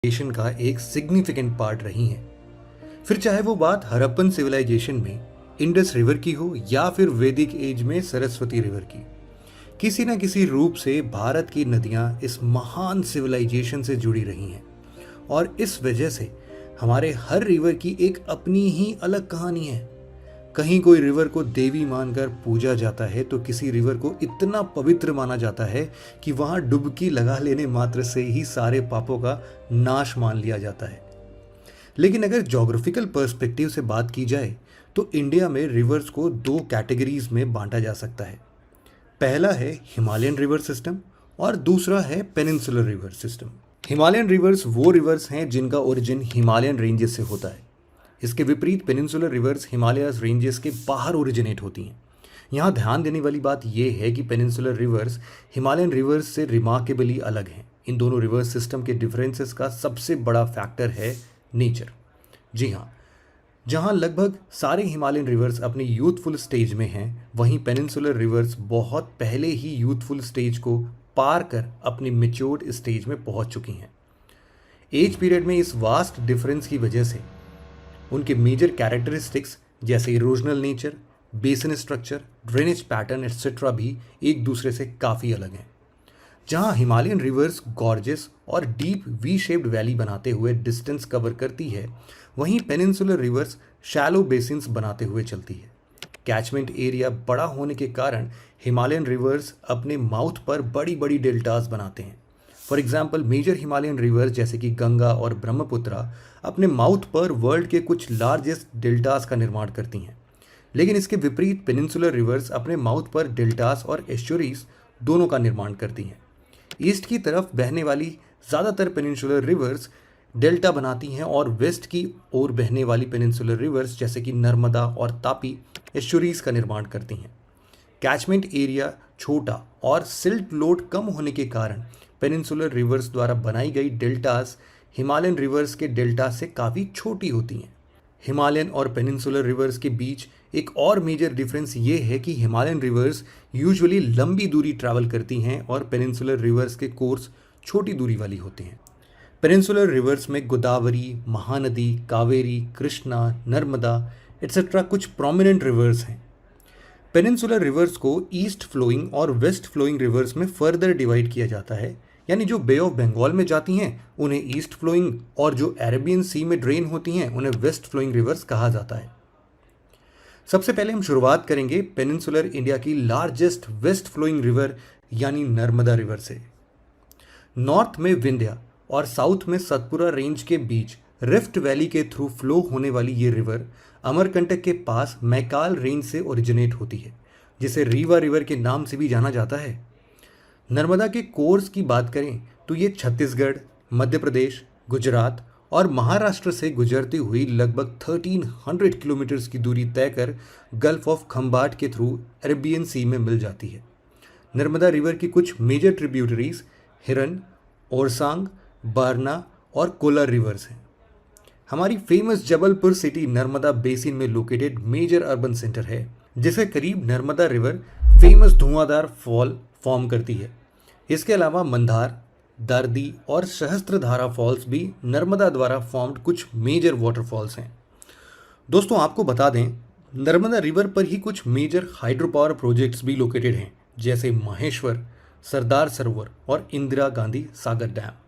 Civilisation का एक significant part रही हैं। फिर चाहे वो बात हड़प्पन सिविलाइजेशन में इंडस रिवर की हो या फिर वैदिक एज में सरस्वती रिवर की, किसी न किसी रूप से भारत की नदियां इस महान सिविलाइजेशन से जुड़ी रही हैं और इस वजह से हमारे हर रिवर की एक अपनी ही अलग कहानी है। कहीं कोई रिवर को देवी मानकर पूजा जाता है तो किसी रिवर को इतना पवित्र माना जाता है कि वहां डुबकी लगा लेने मात्र से ही सारे पापों का नाश मान लिया जाता है। लेकिन अगर ज्योग्राफिकल पर्सपेक्टिव से बात की जाए तो इंडिया में रिवर्स को दो कैटेगरीज में बांटा जा सकता है। पहला है हिमालयन रिवर सिस्टम और दूसरा है peninsular river system. Himalayan reverse वो रिवर्स हैं जिनका ओरिजिन हिमालयन रेंजेस से होता है। इसके विपरीत पेनिनसुलर रिवर्स हिमालयस रेंजेस के बाहर ओरिजिनेट होती हैं। यहाँ ध्यान देने वाली बात यह है कि पेनिनसुलर रिवर्स हिमालयन रिवर्स से रिमार्केबली अलग हैं। इन दोनों रिवर्स सिस्टम के डिफरेंसेस का सबसे बड़ा फैक्टर है नेचर। जी हाँ, जहाँ लगभग सारे हिमालयन रिवर्स अपनी यूथफुल स्टेज में हैं, वहीं पेनिनसुलर रिवर्स बहुत पहले ही यूथफुल स्टेज को पार कर अपनी मेच्योर्ड स्टेज में पहुँच चुकी हैं। एज पीरियड में इस वास्ट डिफरेंस की वजह से उनके मेजर कैरेक्टरिस्टिक्स जैसे erosional nature, basin structure, drainage pattern etcetera भी एक दूसरे से काफ़ी अलग हैं। जहां हिमालयन रिवर्स गॉर्जेस और डीप वी शेप्ड वैली बनाते हुए डिस्टेंस कवर करती है, वहीं पेनिनसुलर रिवर्स शैलो बेसिन्स बनाते हुए चलती है। कैचमेंट एरिया बड़ा होने के कारण हिमालयन रिवर्स अपने माउथ पर बड़ी बड़ी डेल्टास बनाते हैं। For example, major Himalayan rivers जैसे कि गंगा और ब्रह्मपुत्रा अपने माउथ पर वर्ल्ड के कुछ लार्जेस्ट डेल्टास का निर्माण करती हैं। लेकिन इसके विपरीत पेनिनसुलर रिवर्स अपने माउथ पर डेल्टास और एस्चुरीज दोनों का निर्माण करती हैं। ईस्ट की तरफ बहने वाली ज़्यादातर पेनिनसुलर रिवर्स डेल्टा बनाती हैं और वेस्ट की ओर बहने वाली पेनिनसुलर रिवर्स जैसे कि नर्मदा और तापी एस्चुरीज का निर्माण करती हैं। कैचमेंट एरिया छोटा और सिल्ट लोड कम होने के कारण पेनिनसुलर रिवर्स द्वारा बनाई गई डेल्टास हिमालयन रिवर्स के डेल्टा से काफ़ी छोटी होती हैं। हिमालयन और पेनिनसुलर रिवर्स के बीच एक और मेजर डिफरेंस ये है कि हिमालयन रिवर्स यूजुअली लंबी दूरी ट्रैवल करती हैं और पेनिनसुलर रिवर्स के कोर्स छोटी दूरी वाली होते हैं। पेनिनसुलर रिवर्स में गोदावरी, महानदी, कावेरी, कृष्णा, नर्मदा एट्सेट्रा कुछ प्रोमिनेंट रिवर्स हैं। पेनिनसुलर रिवर्स को ईस्ट फ्लोइंग और वेस्ट फ्लोइंग रिवर्स में फर्दर डिवाइड किया जाता है, यानी जो बे ऑफ बंगाल में जाती हैं उन्हें ईस्ट फ्लोइंग और जो अरेबियन सी में ड्रेन होती हैं उन्हें वेस्ट फ्लोइंग रिवर्स कहा जाता है। सबसे पहले हम शुरुआत करेंगे पेनिनसुलर इंडिया की लार्जेस्ट वेस्ट फ्लोइंग रिवर यानी नर्मदा रिवर से। नॉर्थ में विंध्या और साउथ में सतपुरा रेंज के बीच रिफ्ट वैली के थ्रू फ्लो होने वाली ये रिवर अमरकंटक के पास मैकाल रेंज से ओरिजिनेट होती है, जिसे रीवा रिवर के नाम से भी जाना जाता है। नर्मदा के कोर्स की बात करें तो ये छत्तीसगढ़, मध्य प्रदेश, गुजरात और महाराष्ट्र से गुजरती हुई लगभग 1300 किलोमीटर की दूरी तय कर गल्फ ऑफ खंबाट के थ्रू अरेबियन सी में मिल जाती है। नर्मदा रिवर की कुछ मेजर ट्रिब्यूटरीज हिरन, ओरसांग, बारना और कोलार रिवर्स हैं। हमारी famous Jabalpur city Narmada basin में लोकेटेड मेजर अर्बन सेंटर है, जिसे करीब नर्मदा रिवर फेमस धुआंधार फॉल फॉर्म करती है। इसके अलावा मंदार, दारदी और सहस्त्रधारा फॉल्स भी नर्मदा द्वारा फॉर्म्ड कुछ मेजर वाटरफॉल्स हैं। दोस्तों, आपको बता दें, नर्मदा रिवर पर ही कुछ मेजर हाइड्रो पावर प्रोजेक्ट्स भी लोकेटेड हैं, जैसे माहेश्वर, सरदार सरोवर और इंदिरा गांधी सागर डैम।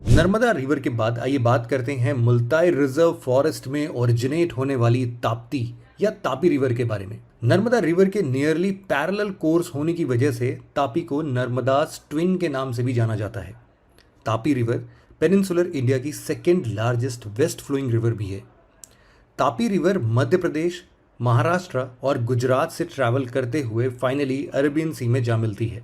नर्मदा रिवर के बाद आइए बात करते हैं मुल्ताई रिजर्व फॉरेस्ट में ओरिजिनेट होने वाली ताप्ती या तापी रिवर के बारे में। नर्मदा रिवर के नियरली पैरेलल कोर्स होने की वजह से तापी को नर्मदास ट्विन के नाम से भी जाना जाता है। तापी रिवर पेनिनसुलर इंडिया की second largest west flowing river भी है। तापी रिवर मध्य प्रदेश, महाराष्ट्र और गुजरात से ट्रैवल करते हुए फाइनली अरेबियन सी में जा मिलती है।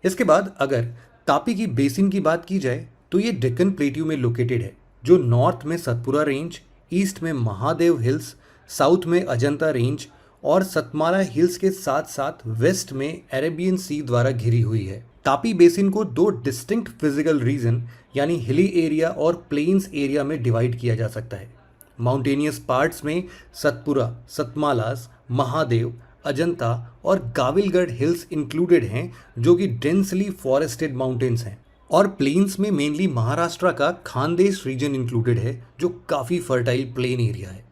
इसके बाद अगर तापी की बेसिन की बात की जाए तो ये डेक्कन प्लेट्यू में लोकेटेड है, जो नॉर्थ में सतपुरा रेंज, ईस्ट में महादेव हिल्स, साउथ में अजंता रेंज और सतमाला हिल्स के साथ साथ वेस्ट में अरेबियन सी द्वारा घिरी हुई है। तापी बेसिन को दो डिस्टिंक्ट फिजिकल रीजन यानी हिली एरिया और प्लेन्स एरिया में डिवाइड किया जा सकता है। माउंटेनियस पार्ट्स में सतपुरा, सतमालास, महादेव, अजंता और गाविलगढ़ हिल्स इंक्लूडेड हैं, जो कि डेंसली फॉरेस्टेड माउंटेन्स हैं। और प्लेन्स में मेनली महाराष्ट्र का खानदेश रीजन इंक्लूडेड है जो काफ़ी फर्टाइल प्लेन एरिया है।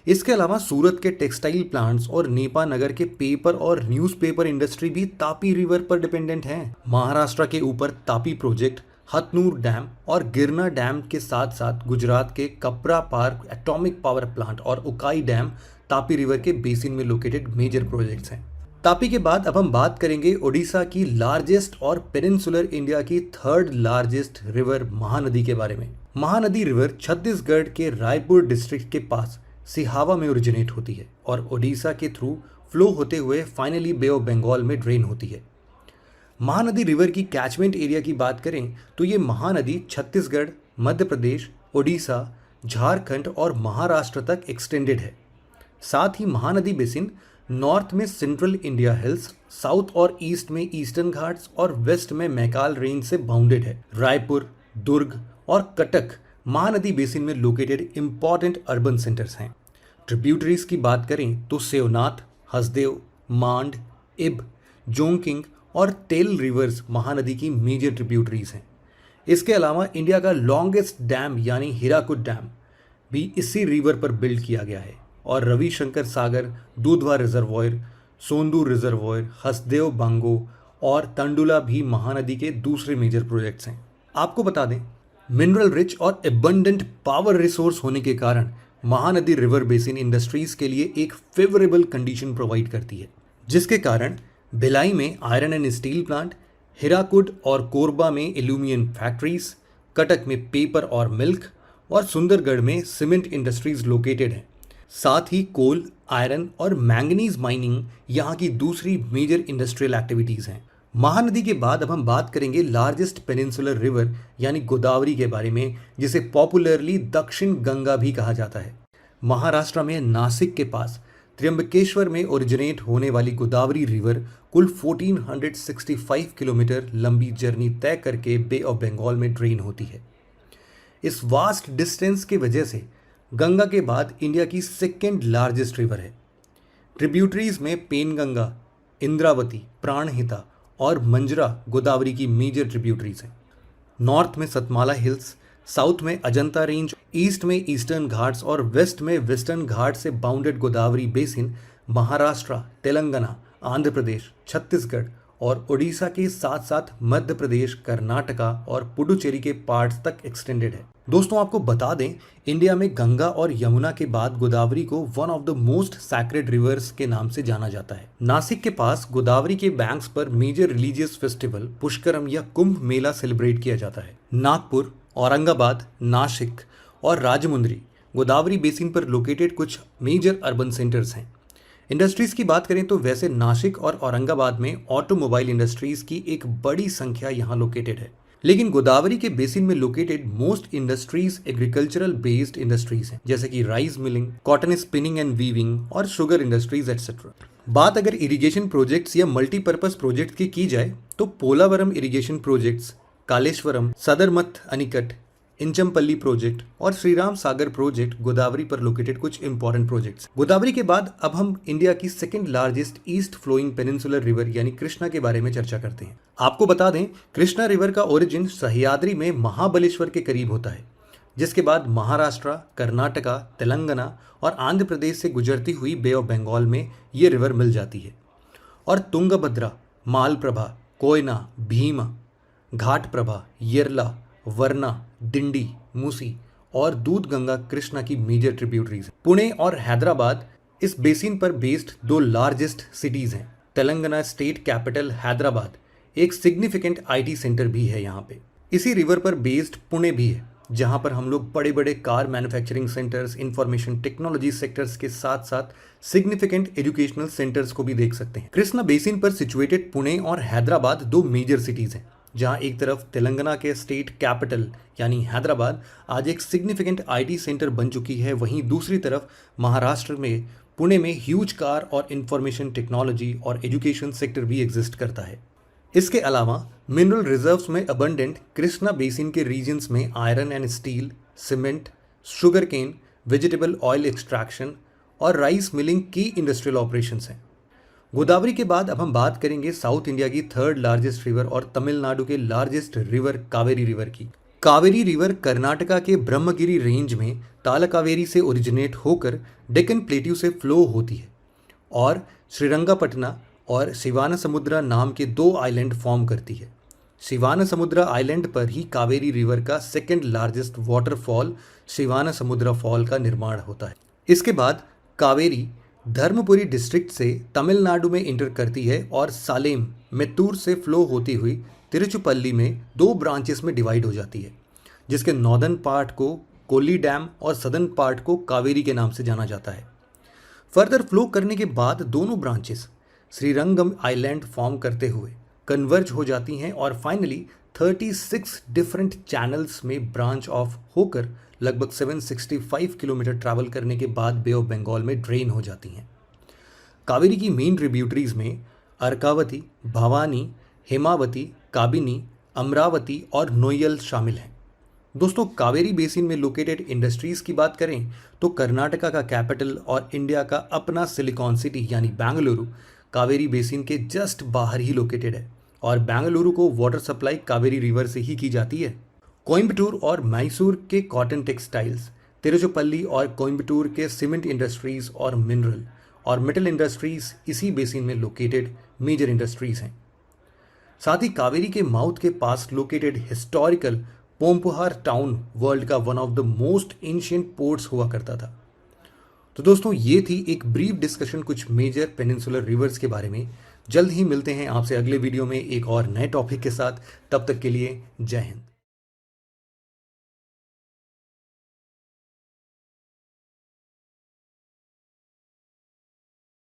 इसके अलावा सूरत के टेक्सटाइल प्लांट्स और नेपा नगर के पेपर और न्यूज़पेपर इंडस्ट्री भी तापी रिवर पर डिपेंडेंट हैं। महाराष्ट्र के ऊपर तापी प्रोजेक्ट, हथनूर डैम और गिरना डैम के साथ साथ गुजरात के कपरा पार्क एटॉमिक पावर प्लांट और उकाई डैम तापी रिवर के बेसिन में लोकेटेड मेजर प्रोजेक्ट्स हैं। तापी के बाद अब हम बात करेंगे ओडिशा की लार्जेस्ट और पेनिनसुलर इंडिया की थर्ड लार्जेस्ट रिवर महानदी के बारे में। महानदी रिवर छत्तीसगढ़ के रायपुर डिस्ट्रिक्ट के पास सिहावा में ओरिजिनेट होती है और ओडिशा के थ्रू फ्लो होते हुए फाइनली बे ऑफ बंगाल में ड्रेन होती है। महानदी रिवर की कैचमेंट एरिया की बात करें तो ये महानदी छत्तीसगढ़, मध्य प्रदेश, ओडिशा, झारखंड और महाराष्ट्र तक एक्सटेंडेड है। साथ ही महानदी बेसिन नॉर्थ में सेंट्रल इंडिया हिल्स, साउथ और ईस्ट में ईस्टर्न घाट्स और वेस्ट में मैकाल रेंज से बाउंडेड है। रायपुर, दुर्ग और कटक महानदी बेसिन में लोकेटेड इंपॉर्टेंट अर्बन सेंटर्स हैं। ट्रिब्यूटरीज की बात करें तो सेवनाथ, हसदेव, मांड, इब, जोंगकिंग और तेल रिवर्स महानदी की मेजर ट्रिब्यूटरीज हैं। इसके अलावा इंडिया का लॉन्गेस्ट डैम यानी हीराकुद डैम भी इसी रिवर पर बिल्ड किया गया है और रविशंकर सागर, दूधवा रिजर्वॉयर, सोंदूर रिजर्वॉयर, हसदेव बांगो और तंडुला भी महानदी के दूसरे मेजर प्रोजेक्ट्स हैं। आपको बता दें, मिनरल रिच और एबंडेंट पावर रिसोर्स होने के कारण महानदी रिवर बेसिन इंडस्ट्रीज के लिए एक फेवरेबल कंडीशन प्रोवाइड करती है, जिसके कारण भिलाई में iron and steel plant, Hirakud और कोरबा में एल्यूमिनियम फैक्ट्रीज, कटक में पेपर और मिल्क और सुंदरगढ़ में सीमेंट इंडस्ट्रीज लोकेटेड हैं। साथ ही कोल, आयरन और मैंगनीज माइनिंग यहाँ की दूसरी मेजर इंडस्ट्रियल एक्टिविटीज़ हैं। महानदी के बाद अब हम बात करेंगे लार्जेस्ट पेनिनसुलर रिवर यानी गोदावरी के बारे में, जिसे पॉपुलरली दक्षिण गंगा भी कहा जाता है। महाराष्ट्र में नासिक के पास त्र्यंबकेश्वर में ओरिजिनेट होने वाली गोदावरी रिवर कुल 1465 किलोमीटर लंबी जर्नी तय करके बे ऑफ बंगाल में ड्रेन होती है। इस वास्ट डिस्टेंस की वजह से गंगा के बाद इंडिया की सेकेंड लार्जेस्ट रिवर है। ट्रिब्यूटरीज में पेनगंगा, इंद्रावती, प्राणहिता और मंजरा गोदावरी की मेजर ट्रिब्यूटरीज हैं। नॉर्थ में सतमाला हिल्स, साउथ में अजंता रेंज, ईस्ट में ईस्टर्न घाट्स और वेस्ट में वेस्टर्न घाट से बाउंडेड गोदावरी बेसिन महाराष्ट्र, तेलंगाना, आंध्र प्रदेश, छत्तीसगढ़ और ओडिशा के साथ साथ मध्य प्रदेश, कर्नाटका और पुडुचेरी के पार्ट्स तक एक्सटेंडेड है। दोस्तों, आपको बता दें, इंडिया में गंगा और यमुना के बाद गोदावरी को one of the most sacred reverse के नाम से जाना जाता है। नासिक के पास गोदावरी के बैंक्स पर मेजर रिलीजियस फेस्टिवल पुष्करम या कुंभ मेला सेलिब्रेट किया जाता है। नागपुर, औरंगाबाद, नासिक और राजमुंद्री गोदावरी बेसिन पर लोकेटेड कुछ मेजर अर्बन सेंटर्स हैं। इंडस्ट्रीज की बात करें तो वैसे नासिक और औरंगाबाद में ऑटोमोबाइल इंडस्ट्रीज की एक बड़ी संख्या यहाँ लोकेटेड है, लेकिन गोदावरी के बेसिन में located most industries agricultural based industries हैं, जैसे कि rice milling, cotton spinning and weaving और शुगर इंडस्ट्रीज एटसेट्रा। बात अगर इरिगेशन प्रोजेक्ट्स या मल्टीपर्पज प्रोजेक्ट की जाए तो Polavaram irrigation projects, Kaleshwaram, Sadarmath anicut, Inchampalli project और श्रीराम सागर प्रोजेक्ट गोदावरी पर लोकेटेड कुछ इंपॉर्टेंट प्रोजेक्ट्स। गोदावरी के बाद अब हम इंडिया की second largest east flowing peninsular river यानी कृष्णा के बारे में चर्चा करते हैं। आपको बता दें, कृष्णा रिवर का ओरिजिन सह्याद्री में महाबलेश्वर के करीब होता है, जिसके बाद महाराष्ट्र, कर्नाटका, तेलंगाना और आंध्र प्रदेश से गुजरती हुई बे ऑफ बंगाल में ये रिवर मिल जाती है और तुंगभद्रा, मालप्रभा, कोयना, भीमा, घाटप्रभा, येरला, वरना, डिंडी, मूसी और दूधगंगा कृष्णा की मेजर ट्रिब्यूटरीज हैं। पुणे और हैदराबाद इस बेसिन पर बेस्ड दो लार्जेस्ट सिटीज हैं। तेलंगाना स्टेट कैपिटल हैदराबाद एक सिग्निफिकेंट आईटी सेंटर भी है यहाँ पे। इसी रिवर पर बेस्ड पुणे भी है, जहाँ पर हम लोग बड़े बड़े car manufacturing centres, information technology sectors के साथ साथ सिग्निफिकेंट एजुकेशनल सेंटर्स को भी देख सकते हैं। कृष्णा बेसिन पर सिचुएटेड पुणे और हैदराबाद दो मेजर सिटीज हैं, जहां एक तरफ तेलंगाना के स्टेट कैपिटल यानी हैदराबाद आज एक सिग्निफिकेंट आईटी सेंटर बन चुकी है, वहीं दूसरी तरफ महाराष्ट्र में पुणे में ह्यूज कार और इंफॉर्मेशन टेक्नोलॉजी और एजुकेशन सेक्टर भी एग्जिस्ट करता है। इसके अलावा मिनरल रिजर्व्स में अबंडेंट कृष्णा बेसिन के रीजन्स में iron and steel, cement, sugar cane, vegetable oil extraction और राइस मिलिंग की इंडस्ट्रियल ऑपरेशंस हैं। गोदावरी के बाद अब हम बात करेंगे साउथ इंडिया की थर्ड लार्जेस्ट रिवर और तमिलनाडु के लार्जेस्ट रिवर कावेरी रिवर की। कावेरी रिवर कर्नाटका के ब्रह्मगिरी रेंज में तालकावेरी से ओरिजिनेट होकर डेक्कन प्लेट्यू से फ्लो होती है और श्रीरंगपटना और शिवानसमुद्रा नाम के दो आइलैंड फॉर्म करती है। शिवानसमुद्रा आइलैंड पर ही कावेरी रिवर का सेकेंड लार्जेस्ट वाटरफॉल शिवानसमुद्रा फॉल का निर्माण होता है। इसके बाद कावेरी धर्मपुरी डिस्ट्रिक्ट से तमिलनाडु में इंटर करती है और सालेम मेत्तूर से फ्लो होती हुई तिरुचिपल्ली में दो ब्रांचेस में डिवाइड हो जाती है, जिसके नॉर्दर्न पार्ट को कोल्ली डैम और सदर्न पार्ट को कावेरी के नाम से जाना जाता है। फर्दर फ्लो करने के बाद दोनों ब्रांचेस श्रीरंगम आइलैंड फॉर्म करते हुए कन्वर्ज हो जाती हैं और फाइनली 36 डिफरेंट चैनल्स में ब्रांच ऑफ होकर लगभग 765 किलोमीटर ट्रैवल करने के बाद बे ऑफ बंगाल में ड्रेन हो जाती हैं। कावेरी की मेन ट्रिब्यूटरीज में अर्कावती, भवानी, हेमावती, काबिनी, अमरावती और नोय्यल शामिल हैं। दोस्तों, कावेरी बेसिन में लोकेटेड इंडस्ट्रीज की बात करें तो कर्नाटका का कैपिटल और इंडिया का अपना सिलिकॉन सिटी यानी बेंगलुरु कावेरी बेसिन के जस्ट बाहर ही लोकेटेड है और बेंगलुरु को वाटर सप्लाई कावेरी रिवर से ही की जाती है। कोयम्बटूर और मैसूर के कॉटन टेक्सटाइल्स, तिरुचिपल्ली और कोयम्बटूर के सीमेंट इंडस्ट्रीज और मिनरल और मेटल इंडस्ट्रीज इसी बेसिन में लोकेटेड मेजर इंडस्ट्रीज हैं। साथ ही कावेरी के माउथ के पास लोकेटेड हिस्टोरिकल पोम्पुहार टाउन वर्ल्ड का one of the most ancient ports हुआ करता था। तो दोस्तों, ये थी एक ब्रीफ डिस्कशन कुछ मेजर पेनिनसुलर रिवर्स के बारे में। जल्द ही मिलते हैं आपसे अगले वीडियो में एक और नए टॉपिक के साथ। तब तक के लिए जय हिंद।